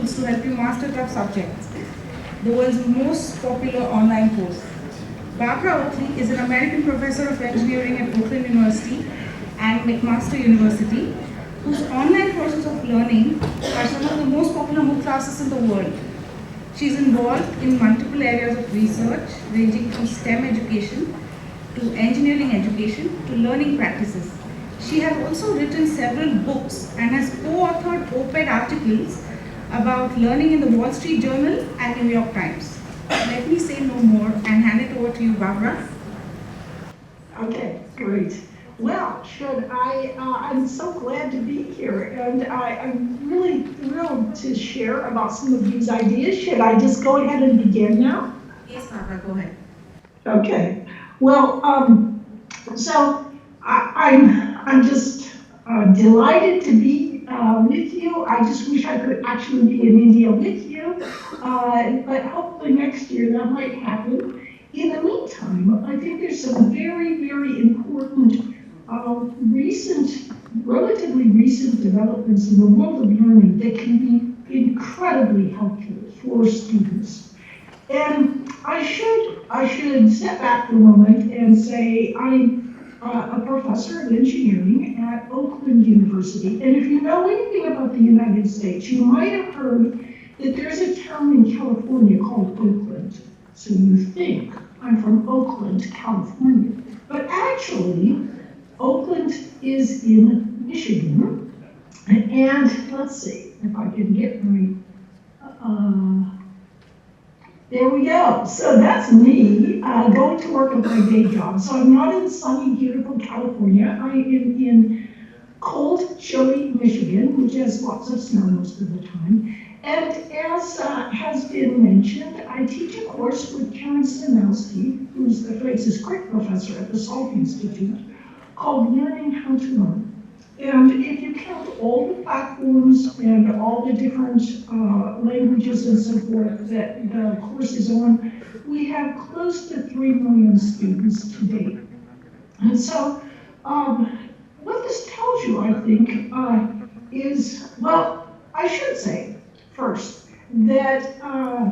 tools to help you master tough subjects. The world's most popular online course. Barbara Oakley is an American professor of engineering at Oakland University and McMaster University, whose online courses of learning are some of the most popular MOOC classes in the world. She is involved in multiple areas of research, ranging from STEM education to engineering education to learning practices. She has also written several books and has co-authored op-ed articles about learning in the Wall Street Journal and New York Times. Let me say no more and hand it over to you, Barbara. Okay, great. Well, I'm so glad to be here, and I'm really thrilled to share about some of these ideas. Should I just go ahead and begin now? Yes, Barbara, go ahead. Okay. Well, so I'm just delighted to be with you. I just wish I could actually be in India with you, but hopefully next year that might happen. In the meantime, I think there's some very, very important relatively recent developments in the world of learning that can be incredibly helpful for students. And I should step back for a moment and say I'm a professor of engineering at Oakland University. And if you know anything about the United States, you might have heard that there's a town in California called Oakland. So you think I'm from Oakland, California. But actually, Oakland is in Michigan. And let's see if I can get my there we go. So that's me going to work at my day job. So I'm not in sunny, beautiful California. I am in cold, chilly Michigan, which has lots of snow most of the time. And as has been mentioned, I teach a course with Karen Stanowski, who's the Francis Crick professor at the Salk Institute, called Learning How to Learn. And if you count all the platforms and all the different languages and so forth that the course is on, we have close to 3 million students to date. And so what this tells you, I think, is, well, I should say first that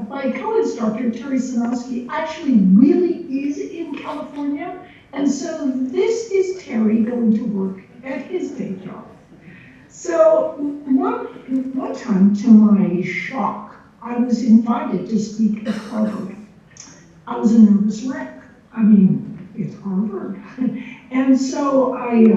my co-instructor, Terry Sanowski, actually really is in California. And so this is Terry going to work at his day job. So one time, to my shock, I was invited to speak at Harvard. I was a nervous wreck. I mean, it's Harvard. And so I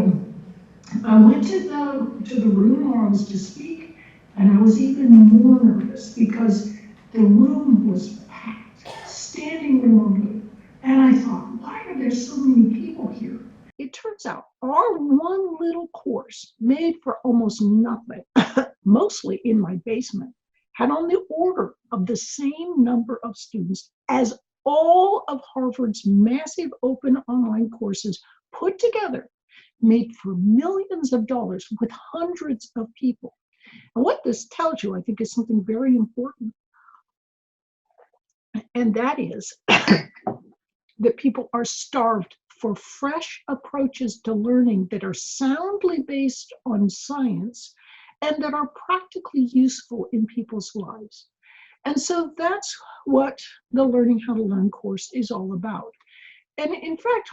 went to the room where I was to speak, and I was even more nervous because the room was packed, standing room only. And I thought, why are there so many people here? It turns out our one little course made for almost nothing, mostly in my basement, had on the order of the same number of students as all of Harvard's massive open online courses put together, made for millions of dollars with hundreds of people. And what this tells you, I think, is something very important. And that is that people are starved for fresh approaches to learning that are soundly based on science and that are practically useful in people's lives. And so that's what the Learning How to Learn course is all about. And in fact,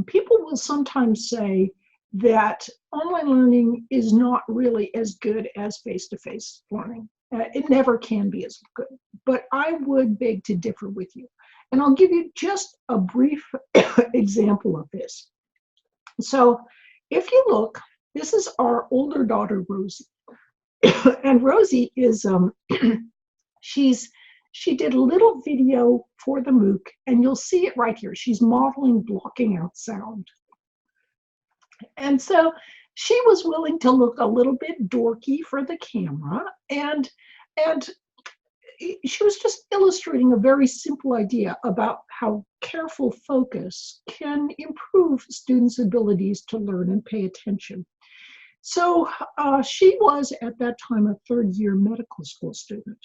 people will sometimes say that online learning is not really as good as face-to-face learning. It never can be as good, but I would beg to differ with you. And I'll give you just a brief example of this. So if you look, this is our older daughter, Rosie. And Rosie is, she did a little video for the MOOC, and you'll see it right here. She's modeling blocking out sound. And so she was willing to look a little bit dorky for the camera, and she was just illustrating a very simple idea about how careful focus can improve students' abilities to learn and pay attention. So she was at that time a third-year medical school student.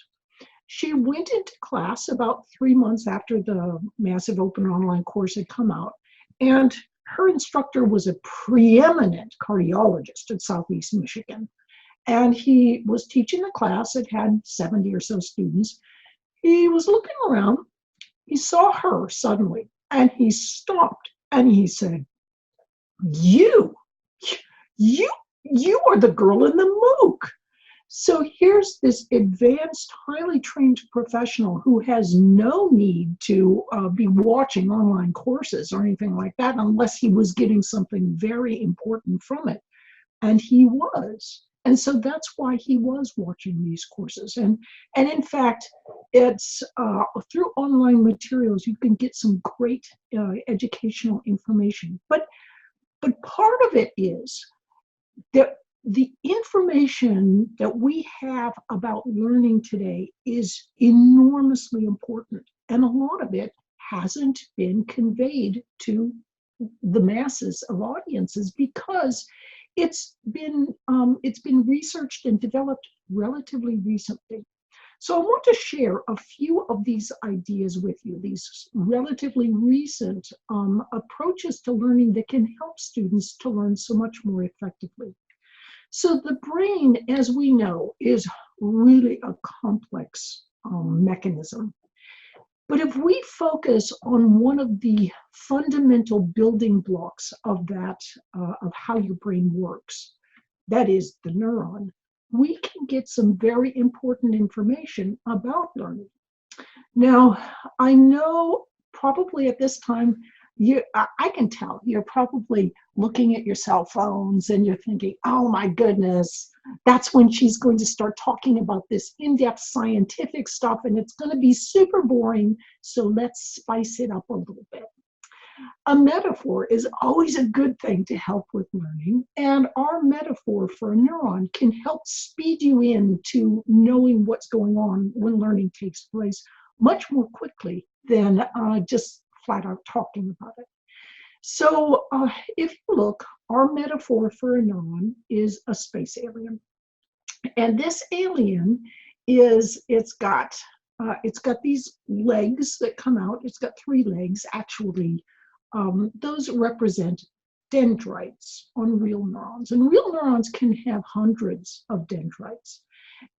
She went into class about 3 months after the massive open online course had come out, and her instructor was a preeminent cardiologist at Southeast Michigan. And he was teaching the class. It had 70 or so students. He was looking around. He saw her suddenly, and he stopped and he said, you, you, you are the girl in the MOOC. So here's this advanced, highly trained professional who has no need to be watching online courses or anything like that unless he was getting something very important from it. And he was. And so that's why he was watching these courses. And in fact, it's through online materials, you can get some great educational information. But part of it is that the information that we have about learning today is enormously important, and a lot of it hasn't been conveyed to the masses of audiences because it's been researched and developed relatively recently. So I want to share a few of these ideas with you, these relatively recent approaches to learning that can help students to learn so much more effectively. So the brain, as we know, is really a complex mechanism. But if we focus on one of the fundamental building blocks of that, of how your brain works, that is the neuron, we can get some very important information about learning. Now, I know probably at this time, I can tell you're probably looking at your cell phones and you're thinking, oh my goodness, that's when she's going to start talking about this in-depth scientific stuff and it's going to be super boring. So let's spice it up a little bit. A metaphor is always a good thing to help with learning, and our metaphor for a neuron can help speed you into knowing what's going on when learning takes place much more quickly than just flat out talking about it. So if you look, our metaphor for a neuron is a space alien. And this alien it's got these legs that come out. It's got 3 legs, actually. Those represent dendrites on real neurons. And real neurons can have hundreds of dendrites.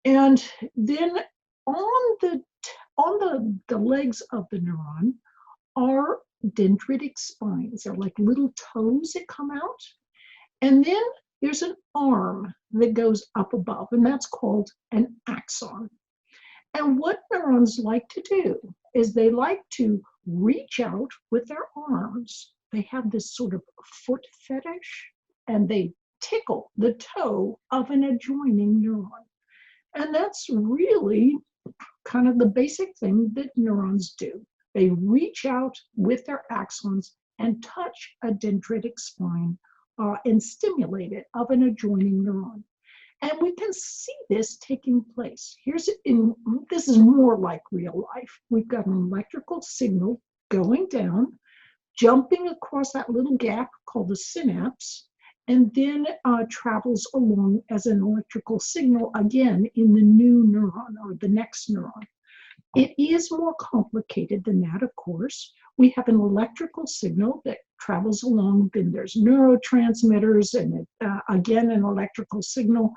And then on the legs of the neuron are dendritic spines. They're like little toes that come out. And then there's an arm that goes up above, and that's called an axon. And what neurons like to do is they like to reach out with their arms. They have this sort of foot fetish, and they tickle the toe of an adjoining neuron. And that's really kind of the basic thing that neurons do. They reach out with their axons and touch a dendritic spine and stimulate it of an adjoining neuron. And we can see this taking place. This is more like real life. We've got an electrical signal going down, jumping across that little gap called the synapse, and then travels along as an electrical signal again in the new neuron or the next neuron. It is more complicated than that, of course. We have an electrical signal that travels along, then there's neurotransmitters, and again, an electrical signal.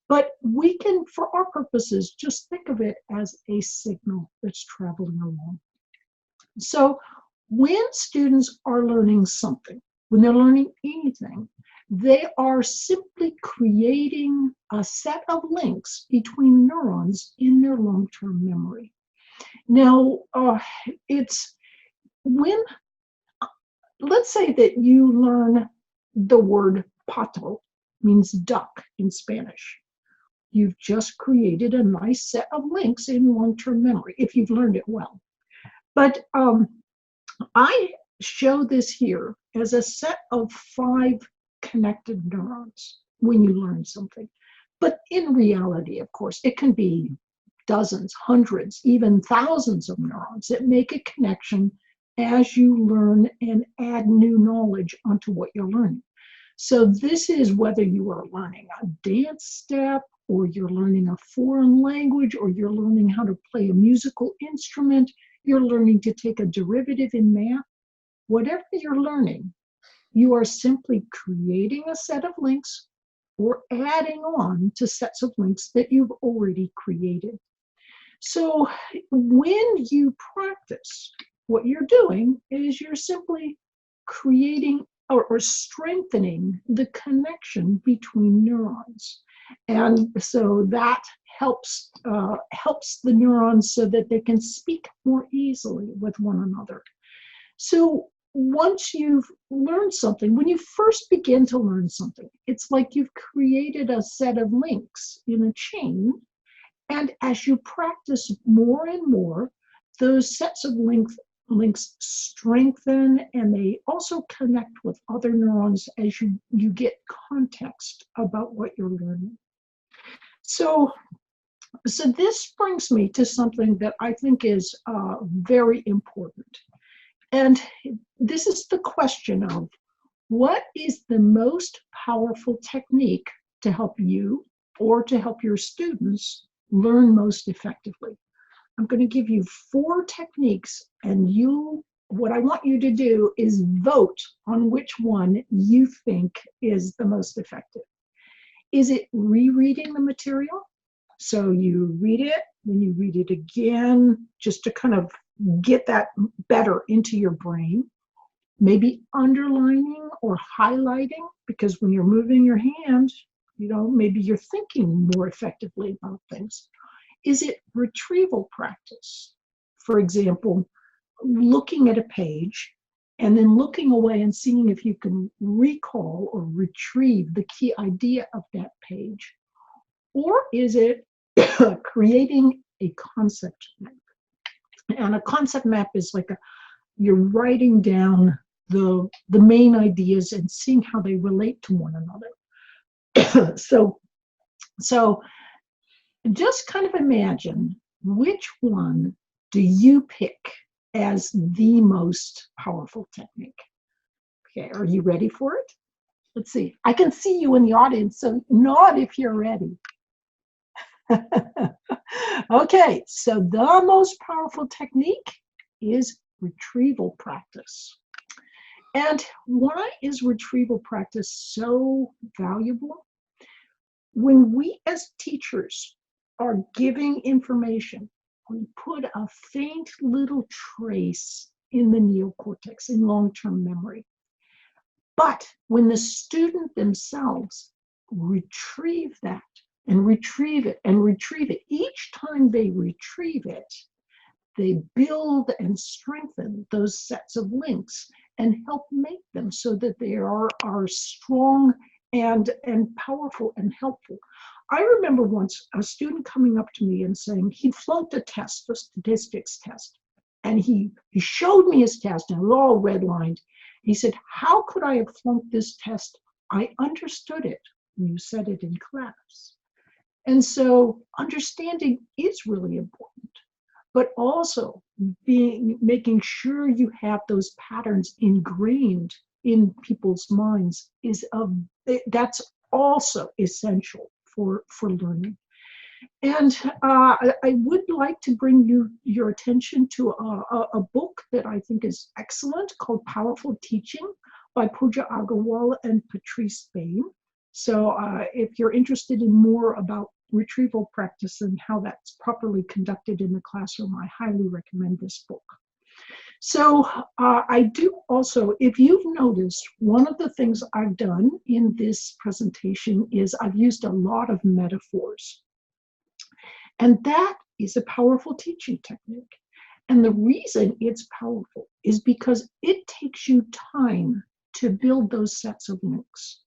But we can, for our purposes, just think of it as a signal that's traveling along. So when students are learning something, when they're learning anything, they are simply creating a set of links between neurons in their long-term memory. Now, it's when, let's say that you learn the word pato, means duck in Spanish. You've just created a nice set of links in long-term memory, if you've learned it well. But I show this here as a set of 5 connected neurons when you learn something. But in reality, of course, it can be dozens, hundreds, even thousands of neurons that make a connection as you learn and add new knowledge onto what you're learning. So this is whether you are learning a dance step, or you're learning a foreign language, or you're learning how to play a musical instrument, you're learning to take a derivative in math. Whatever you're learning, you are simply creating a set of links or adding on to sets of links that you've already created. So when you practice, what you're doing is you're simply creating or strengthening the connection between neurons. And so that helps the neurons so that they can speak more easily with one another. So once you've learned something, when you first begin to learn something, it's like you've created a set of links in a chain. And as you practice more and more, those sets of links strengthen, and they also connect with other neurons as you get context about what you're learning. So this brings me to something that I think is very important. And this is the question of, what is the most powerful technique to help you or to help your students learn most effectively? I'm going to give you 4 techniques, and what I want you to do is vote on which one you think is the most effective. Is it rereading the material? So you read it, then you read it again, just to kind of get that better into your brain. Maybe underlining or highlighting, because when you're moving your hand, maybe you're thinking more effectively about things. Is it retrieval practice? For example, looking at a page and then looking away and seeing if you can recall or retrieve the key idea of that page. Or is it creating a concept map? And a concept map is like you're writing down the main ideas and seeing how they relate to one another. So just kind of imagine, which one do you pick as the most powerful technique? Okay, are you ready for it? Let's see. I can see you in the audience, so nod if you're ready. Okay, so the most powerful technique is retrieval practice. And why is retrieval practice so valuable? When we as teachers are giving information, we put a faint little trace in the neocortex, in long-term memory. But when the student themselves retrieve that and retrieve it and retrieve it, each time they retrieve it, they build and strengthen those sets of links and help make them so that they are strong and powerful and helpful. I remember once a student coming up to me and saying he'd flunked a test, a statistics test, and he showed me his test and it was all redlined. He said, "How could I have flunked this test? I understood it when you said it in class." And so understanding is really important, but also making sure you have those patterns ingrained in people's minds that's also essential for learning. And I would like to bring your attention to a book that I think is excellent, called Powerful Teaching by Pooja Agarwal and Patrice Bain. So if you're interested in more about retrieval practice and how that's properly conducted in the classroom, I highly recommend this book. So I do also, if you've noticed, one of the things I've done in this presentation is I've used a lot of metaphors. And that is a powerful teaching technique. And the reason it's powerful is because it takes you time to build those sets of links.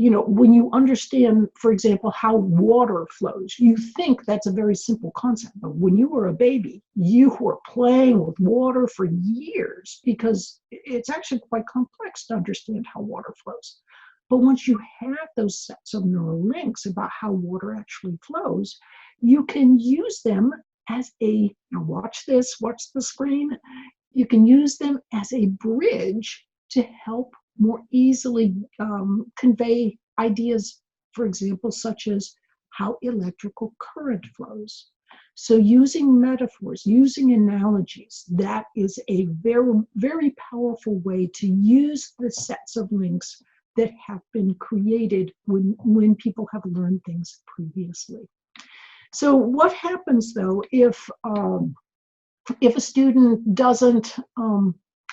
When you understand, for example, how water flows, you think that's a very simple concept. But when you were a baby, you were playing with water for years, because it's actually quite complex to understand how water flows. But once you have those sets of neural links about how water actually flows, you can use them as watch the screen. You can use them as a bridge to help more easily convey ideas, for example, such as how electrical current flows. So using metaphors, using analogies, that is a very, very powerful way to use the sets of links that have been created when people have learned things previously. So what happens though if a student doesn't,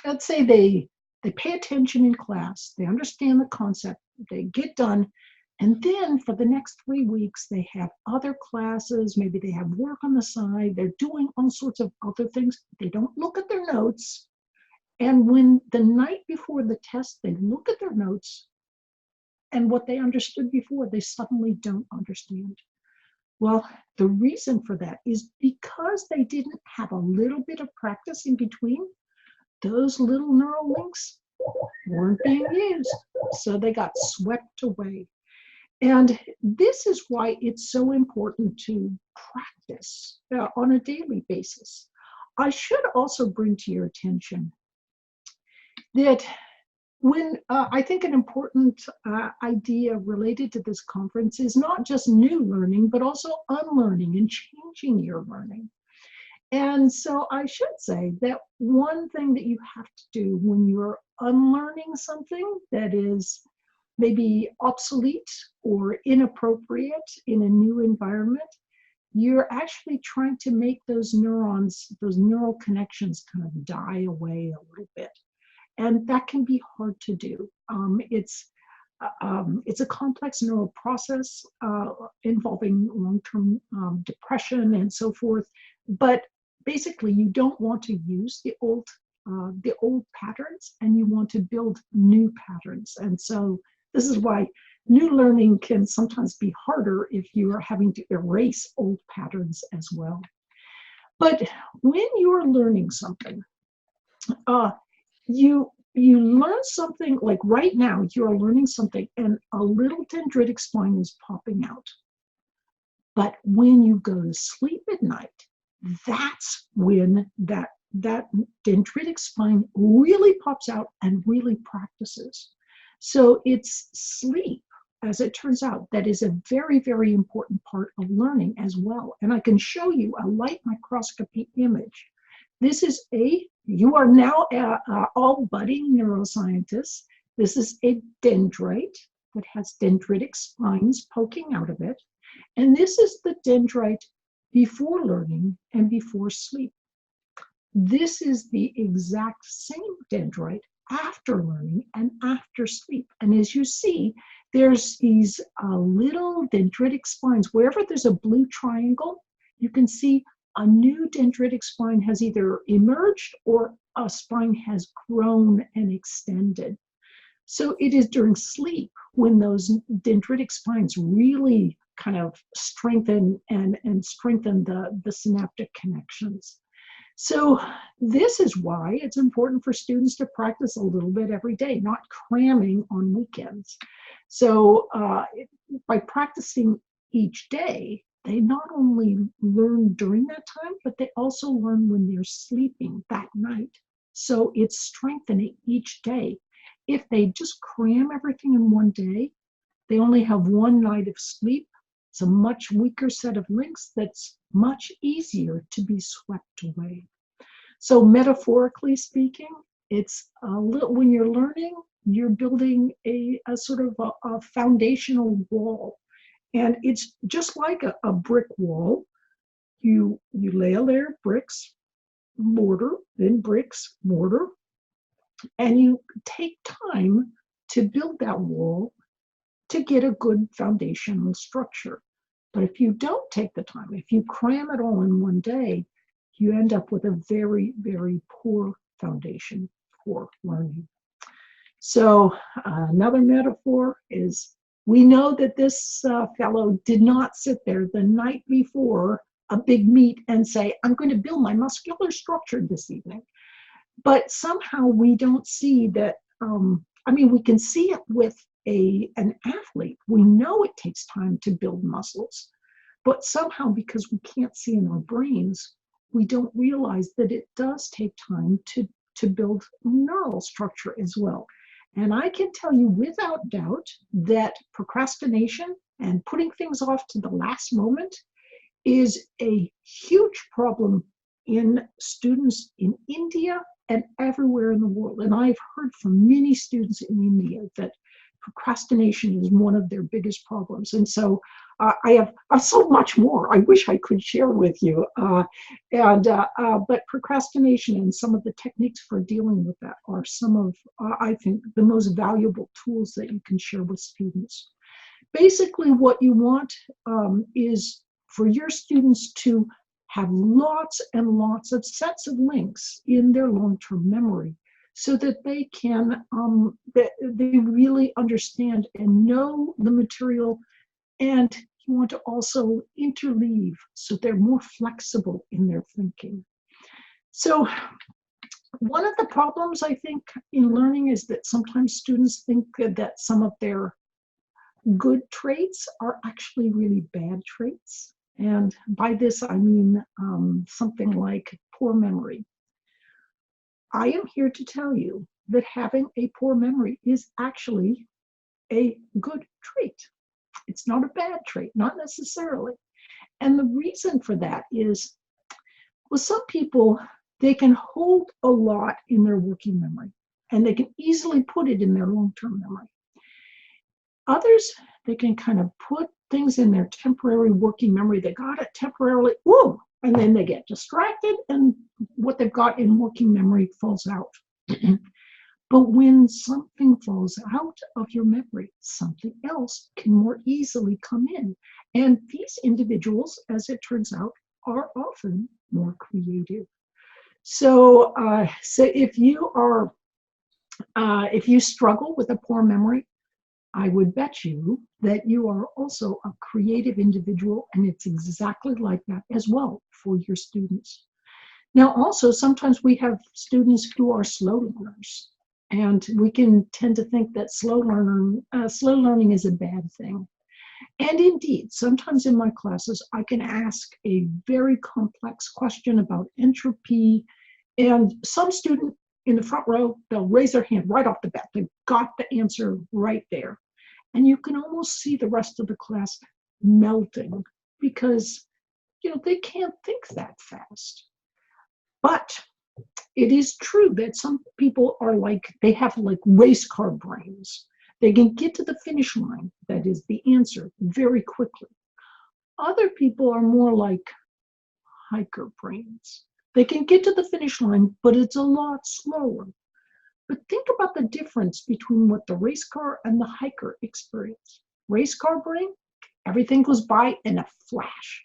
let's say they pay attention in class, they understand the concept, they get done, and then for the next 3 weeks, they have other classes, maybe they have work on the side, they're doing all sorts of other things, they don't look at their notes, and when the night before the test, they look at their notes, and what they understood before, they suddenly don't understand. Well, the reason for that is because they didn't have a little bit of practice in between, those little neural links weren't being used. So they got swept away. And this is why it's so important to practice on a daily basis. I should also bring to your attention that when I think an important idea related to this conference is not just new learning, but also unlearning and changing your learning. And so I should say that one thing that you have to do when you're unlearning something that is maybe obsolete or inappropriate in a new environment, you're actually trying to make those neurons, those neural connections kind of die away a little bit. And that can be hard to do. It's a complex neural process involving long-term depression and so forth. But basically, you don't want to use the old patterns, and you want to build new patterns. And so this is why new learning can sometimes be harder if you are having to erase old patterns as well. But when you're learning something, you learn something, like right now you're learning something and a little dendritic spine is popping out. But when you go to sleep at night, that's when that dendritic spine really pops out and really practices. So it's sleep, as it turns out, that is a very, very important part of learning as well. And I can show you a light microscopy image. This is you are now all budding neuroscientists. This is a dendrite that has dendritic spines poking out of it. And this is the dendrite before learning and before sleep. This is the exact same dendrite after learning and after sleep. And as you see, there's these little dendritic spines. Wherever there's a blue triangle, you can see a new dendritic spine has either emerged or a spine has grown and extended. So it is during sleep when those dendritic spines really kind of strengthen and strengthen the synaptic connections. So this is why it's important for students to practice a little bit every day, not cramming on weekends. So by practicing each day, they not only learn during that time, but they also learn when they're sleeping that night. So it's strengthening each day. If they just cram everything in one day, they only have one night of sleep. It's a much weaker set of links that's much easier to be swept away. So metaphorically speaking, it's a little, when you're learning, you're building a sort of a foundational wall. And it's just like a brick wall. You lay a layer of bricks, mortar, then bricks, mortar, and you take time to build that wall to get a good foundational structure. But if you don't take the time, if you cram it all in one day, you end up with a very, very poor foundation for learning. So another metaphor is, we know that this fellow did not sit there the night before a big meet and say, I'm going to build my muscular structure this evening. But somehow we don't see that. I mean, we can see it with an athlete. We know it takes time to build muscles, but somehow, because we can't see in our brains, we don't realize that it does take time to build neural structure as well. And I can tell you without doubt that procrastination and putting things off to the last moment is a huge problem in students in India and everywhere in the world. And I've heard from many students in India that procrastination is one of their biggest problems. And so I have so much more I wish I could share with you. But procrastination and some of the techniques for dealing with that are some of, I think, the most valuable tools that you can share with students. Basically, what you want is for your students to have lots and lots of sets of links in their long-term memory so that they can, they really understand and know the material. And you want to also interleave so they're more flexible in their thinking. So one of the problems I think in learning is that sometimes students think that some of their good traits are actually really bad traits. And by this, I mean something like poor memory. I am here to tell you that having a poor memory is actually a good trait. It's not a bad trait, not necessarily. And the reason for that is, well, some people, they can hold a lot in their working memory, and they can easily put it in their long-term memory. Others, they can kind of put things in their temporary working memory. They got it temporarily, whoa, and then they get distracted, and what they've got in working memory falls out. But when something falls out of your memory, something else can more easily come in. And these individuals, as it turns out, are often more creative. So, if you are, if you struggle with a poor memory, I would bet you that you are also a creative individual, and it's exactly like that as well for your students. Now, also, sometimes we have students who are slow learners, and we can tend to think that slow learning is a bad thing. And indeed, sometimes in my classes, I can ask a very complex question about entropy, and some student in the front row, they'll raise their hand right off the bat. They've got the answer right there. And you can almost see the rest of the class melting because, they can't think that fast. But it is true that some people are they have like race car brains. They can get to the finish line, that is the answer, very quickly. Other people are more like hiker brains. They can get to the finish line, but it's a lot slower. But think about the difference between what the race car and the hiker experience. Race car brain, everything goes by in a flash.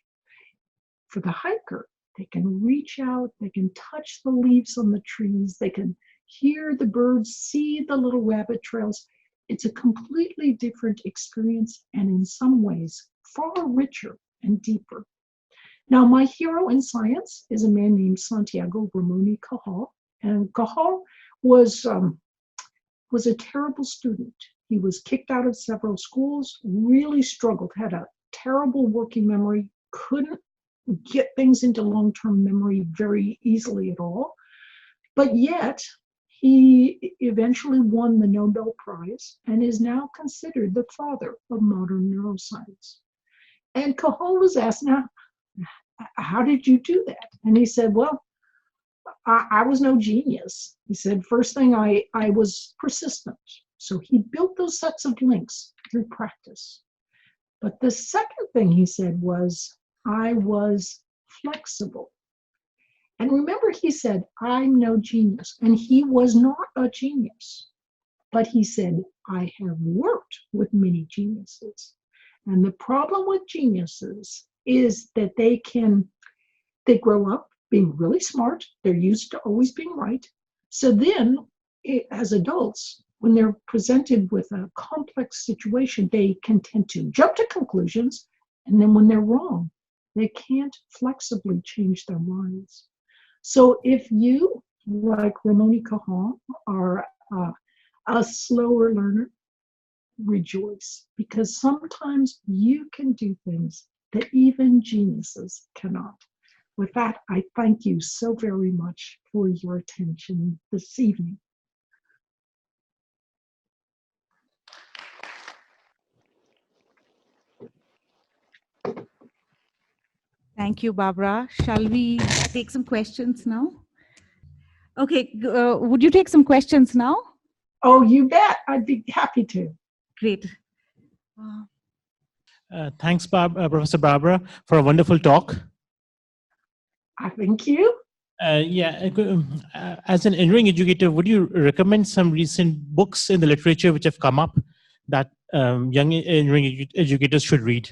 For the hiker, they can reach out, they can touch the leaves on the trees, they can hear the birds, see the little rabbit trails. It's a completely different experience, and in some ways, far richer and deeper. Now, my hero in science is a man named Santiago Ramon y Cajal, and Cajal was a terrible student. He was kicked out of several schools, really struggled, had a terrible working memory, couldn't get things into long-term memory very easily at all. But yet, he eventually won the Nobel Prize and is now considered the father of modern neuroscience. And Cajal was asked, now, how did you do that? And he said, well, I was no genius. He said, first thing, I was persistent. So he built those sets of links through practice. But the second thing he said was, I was flexible. And remember, he said, I'm no genius. And he was not a genius. But he said, I have worked with many geniuses. And the problem with geniuses is that they grow up being really smart. They're used to always being right. So then, as adults, when they're presented with a complex situation, they can tend to jump to conclusions. And then when they're wrong, they can't flexibly change their minds. So if you, like Ramon y Cajal, are a slower learner, rejoice, because sometimes you can do things that even geniuses cannot. With that, I thank you so very much for your attention this evening. Thank you, Barbara. Shall we take some questions now? Okay, would you take some questions now? Oh, you bet. I'd be happy to. Great. Thanks, Professor Barbara, for a wonderful talk. Thank you. As an engineering educator, would you recommend some recent books in the literature which have come up that young engineering educators should read?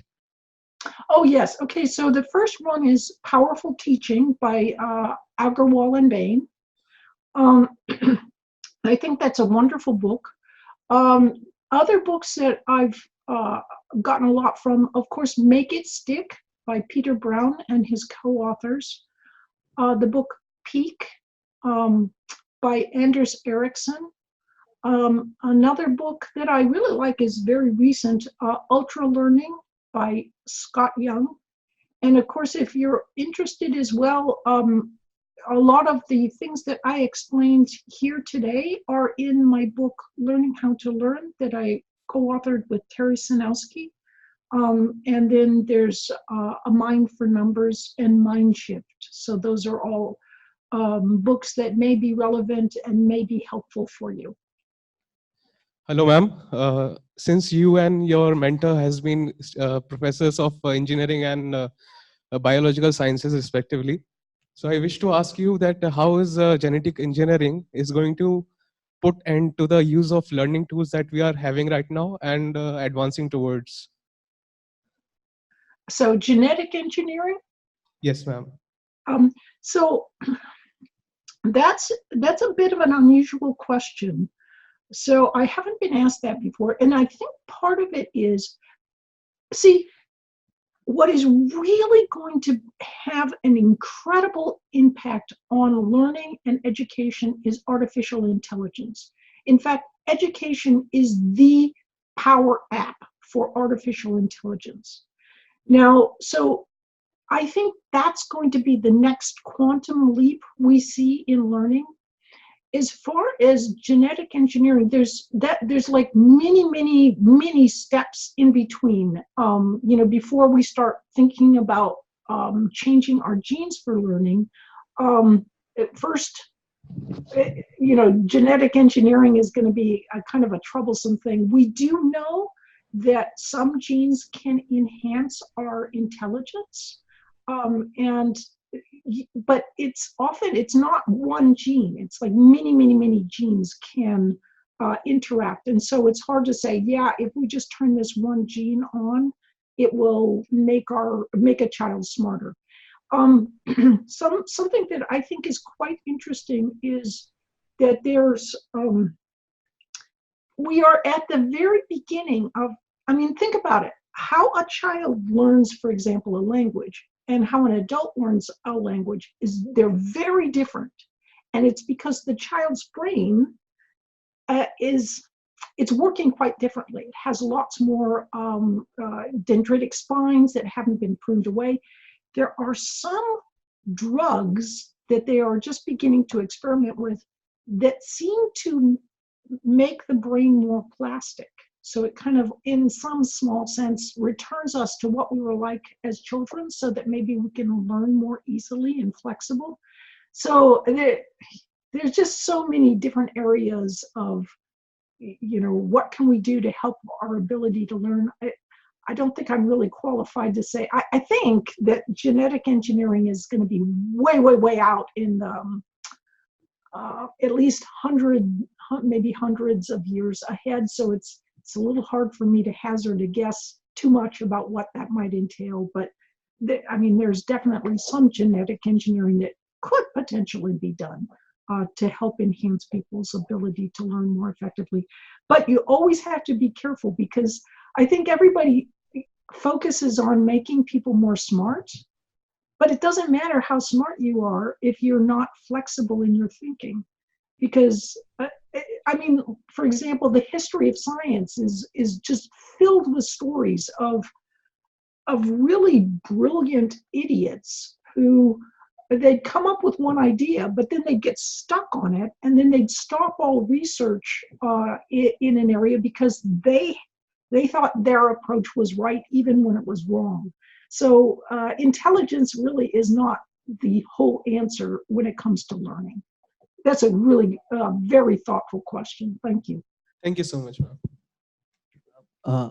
Oh, yes. Okay, so the first one is Powerful Teaching by Agarwal and Bain. I think that's a wonderful book. Other books that I've gotten a lot from, of course, Make It Stick by Peter Brown and his co-authors. The book Peak by Anders Ericsson. Another book that I really like is very recent, Ultra Learning by Scott Young. And of course, if you're interested as well, a lot of the things that I explained here today are in my book, Learning How to Learn, that I co-authored with Terry Sinowski. And then there's A Mind for Numbers and Mind Shift. So those are all books that may be relevant and may be helpful for you. Hello, ma'am. Since you and your mentor has been professors of engineering and biological sciences respectively, so I wish to ask you that how is genetic engineering is going to put end to the use of learning tools that we are having right now and advancing towards? So genetic engineering? Yes, ma'am. So that's a bit of an unusual question. So I haven't been asked that before. And I think part of it is, see, what is really going to have an incredible impact on learning and education is artificial intelligence. In fact, education is the power app for artificial intelligence. Now, so I think that's going to be the next quantum leap we see in learning. As far as genetic engineering, there's like many steps in between. Before we start thinking about changing our genes for learning, at first, genetic engineering is going to be a kind of a troublesome thing. We do know that some genes can enhance our intelligence, but it's not one gene. It's like many genes can interact, and so it's hard to say, yeah, if we just turn this one gene on, it will make a child smarter. Something that I think is quite interesting is that we are at the very beginning of, think about it, how a child learns, for example, a language and how an adult learns a language they're very different. And it's because the child's brain it's working quite differently. It has lots more dendritic spines that haven't been pruned away. There are some drugs that they are just beginning to experiment with that seem to make the brain more plastic. So it kind of, in some small sense, returns us to what we were like as children, so that maybe we can learn more easily and flexible. So there's just so many different areas of, what can we do to help our ability to learn? I don't think I'm really qualified to say. I think that genetic engineering is going to be way out in the at least maybe hundreds of years ahead. So it's a little hard for me to hazard a guess too much about what that might entail. But there's definitely some genetic engineering that could potentially be done to help enhance people's ability to learn more effectively. But you always have to be careful, because I think everybody focuses on making people more smart, but it doesn't matter how smart you are if you're not flexible in your thinking. Because, for example, the history of science is just filled with stories of really brilliant idiots who they'd come up with one idea, but then they'd get stuck on it, and then they'd stop all research in an area because they thought their approach was right even when it was wrong. So intelligence really is not the whole answer when it comes to learning. That's a really very thoughtful question. Thank you. Thank you so much, ma'am. Uh,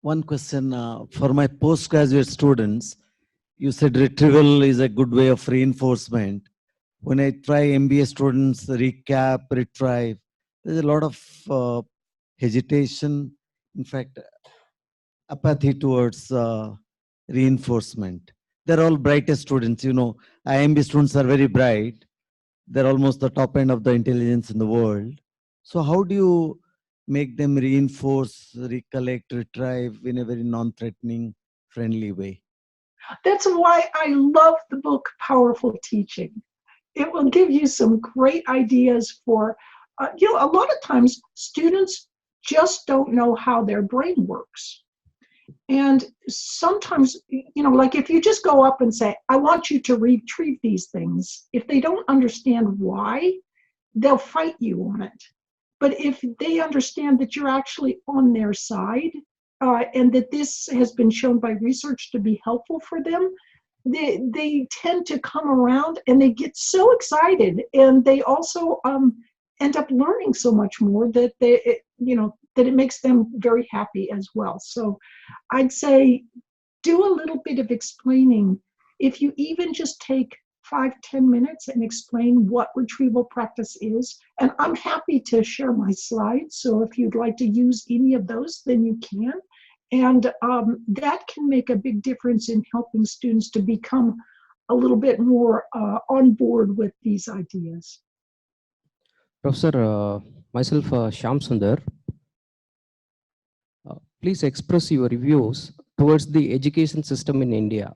One question for my postgraduate students. You said retrieval is a good way of reinforcement. When I try MBA students, recap, retrieve, there's a lot of hesitation, in fact, apathy towards reinforcement. They're all brightest students. You know, IMB students are very bright. They're almost the top end of the intelligence in the world. So how do you make them reinforce, recollect, retrieve in a very non-threatening, friendly way? That's why I love the book Powerful Teaching. It will give you some great ideas for, a lot of times students just don't know how their brain works. And sometimes, like if you just go up and say, I want you to retrieve these things, if they don't understand why, they'll fight you on it. But if they understand that you're actually on their side, and that this has been shown by research to be helpful for them, they tend to come around and they get so excited, and they also end up learning so much more that that it makes them very happy as well. So I'd say do a little bit of explaining. If you even just take 5-10 minutes and explain what retrieval practice is, and I'm happy to share my slides, so if you'd like to use any of those, then you can. And that can make a big difference in helping students to become a little bit more on board with these ideas. Professor, myself, Shyam Sundar. Please express your views towards the education system in India.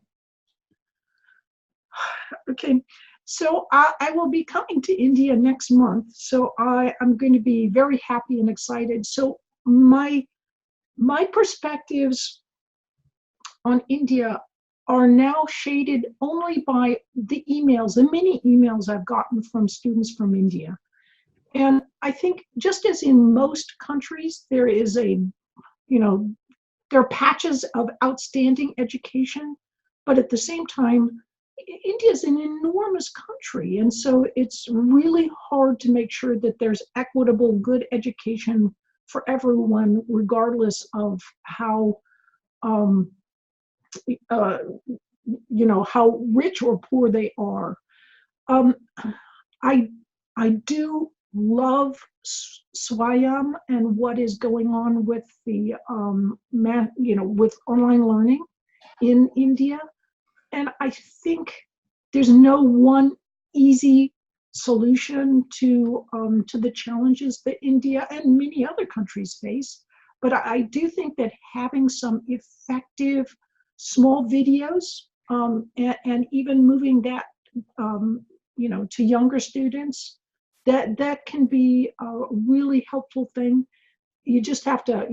Okay, so I will be coming to India next month, so I'm going to be very happy and excited. So my perspectives on India are now shaded only by the emails, the many emails I've gotten from students from India. And I think just as in most countries, there is there are patches of outstanding education, but at the same time, India is an enormous country. And so it's really hard to make sure that there's equitable, good education for everyone, regardless of how, how rich or poor they are. I do love Swayam and what is going on with the with online learning in India, and I think there's no one easy solution to the challenges that India and many other countries face. But I do think that having some effective small videos and even moving that to younger students, that can be a really helpful thing. You just have to,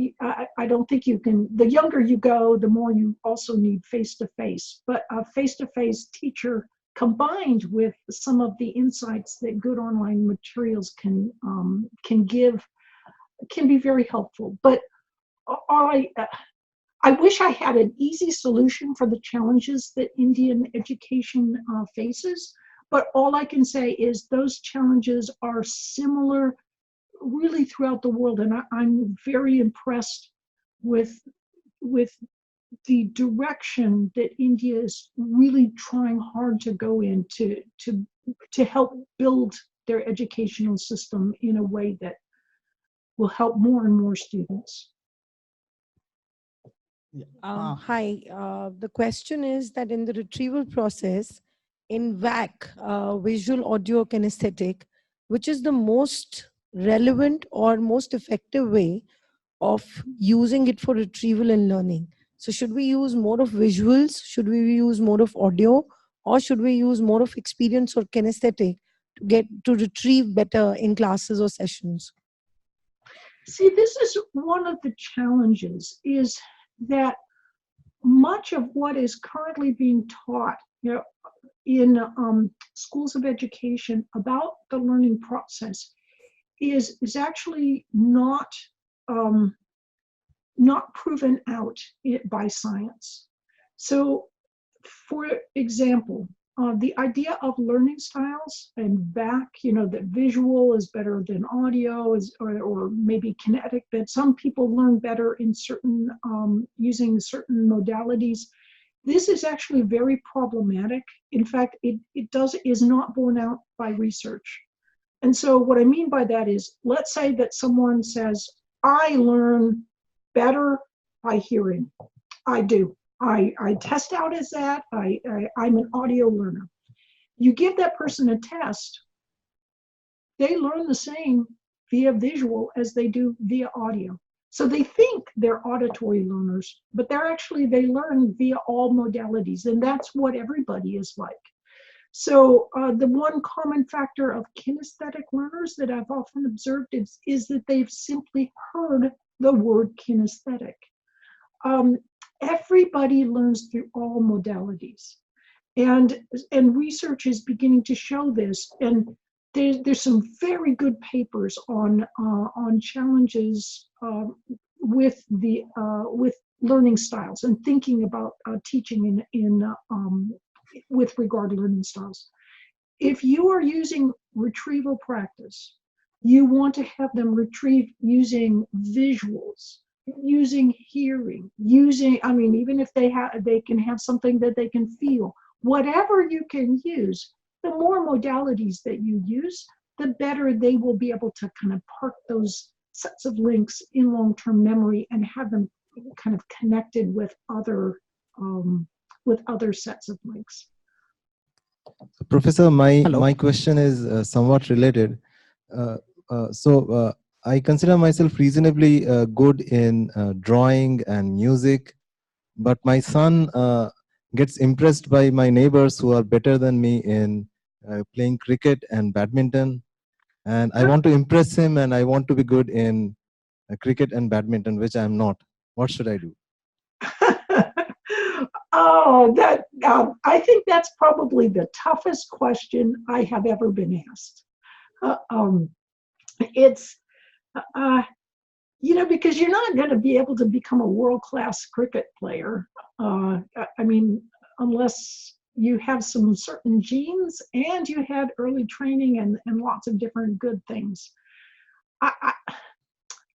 I don't think you can, the younger you go, the more you also need face-to-face. But a face-to-face teacher combined with some of the insights that good online materials can give can be very helpful. But I wish I had an easy solution for the challenges that Indian education faces. But all I can say is those challenges are similar really throughout the world, and I'm very impressed with the direction that India is really trying hard to go in to help build their educational system in a way that will help more and more students. Hi, the question is that in the retrieval process, in VAC, visual audio kinesthetic, which is the most relevant or most effective way of using it for retrieval and learning? So should we use more of visuals? Should we use more of audio? Or should we use more of experience or kinesthetic to get to retrieve better in classes or sessions? See, this is one of the challenges, is that much of what is currently being taught, in schools of education about the learning process is actually not proven out by science. So, for example, the idea of learning styles and back, that visual is better than audio or maybe kinetic, that some people learn better in certain, using certain modalities. This is actually very problematic. In fact, it is not borne out by research. And so what I mean by that is, let's say that someone says, I learn better by hearing. I do. I test out as that. I'm an audio learner. You give that person a test, they learn the same via visual as they do via audio. So they think they're auditory learners, but they learn via all modalities, and that's what everybody is like. So the one common factor of kinesthetic learners that I've often observed is that they've simply heard the word kinesthetic. Everybody learns through all modalities, and research is beginning to show this. And there's some very good papers on challenges with learning styles and thinking about teaching with regard to learning styles. If you are using retrieval practice, you want to have them retrieve using visuals, using hearing, even if they can have something that they can feel. Whatever you can use, the more modalities that you use, the better they will be able to kind of park those sets of links in long-term memory and have them kind of connected with other sets of links. Professor, my question is somewhat related. I consider myself reasonably good in drawing and music, but my son gets impressed by my neighbors who are better than me in playing cricket and badminton. And I want to impress him, and I want to be good in cricket and badminton, which I'm not. What should I do? I think that's probably the toughest question I have ever been asked. It's, because you're not going to be able to become a world-class cricket player. Unless you have some certain genes and you had early training and lots of different good things. I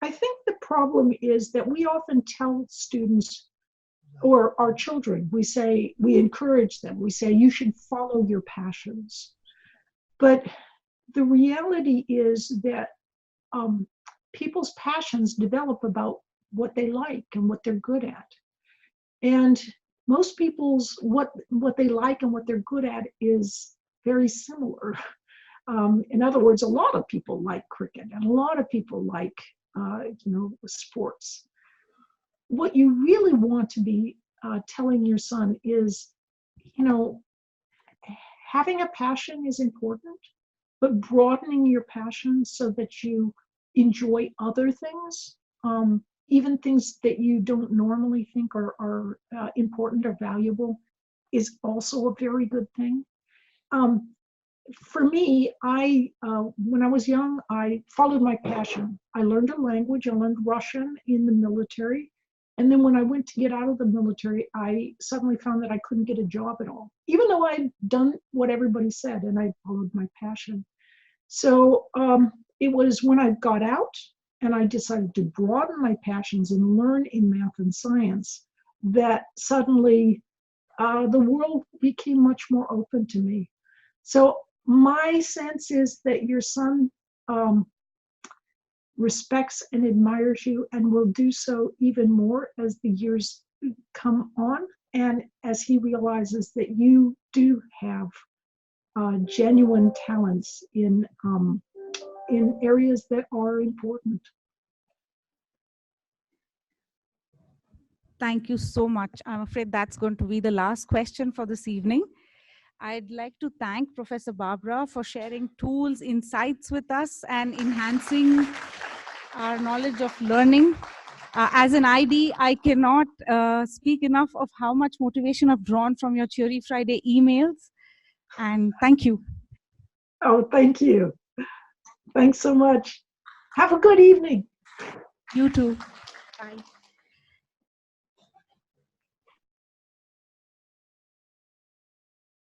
think the problem is that we often tell students or our children, we encourage them, we say, you should follow your passions. But the reality is that people's passions develop about what they like and what they're good at. And most people's, what they like and what they're good at is very similar. In other words, a lot of people like cricket and a lot of people like, sports. What you really want to be telling your son is, having a passion is important, but broadening your passion so that you enjoy other things, even things that you don't normally think are important or valuable, is also a very good thing. For me, when I was young, I followed my passion. I learned a language. I learned Russian in the military. And then when I went to get out of the military, I suddenly found that I couldn't get a job at all, even though I'd done what everybody said and I followed my passion. So it was when I got out and I decided to broaden my passions and learn in math and science that suddenly the world became much more open to me. So my sense is that your son respects and admires you and will do so even more as the years come on and as he realizes that you do have genuine talents in areas that are important. Thank you so much. I'm afraid that's going to be the last question for this evening. I'd like to thank Professor Barbara for sharing tools, insights with us and enhancing our knowledge of learning. As an ID, I cannot speak enough of how much motivation I've drawn from your Theory Friday emails. And thank you. Oh, thank you. Thanks so much. Have a good evening. You too. Bye.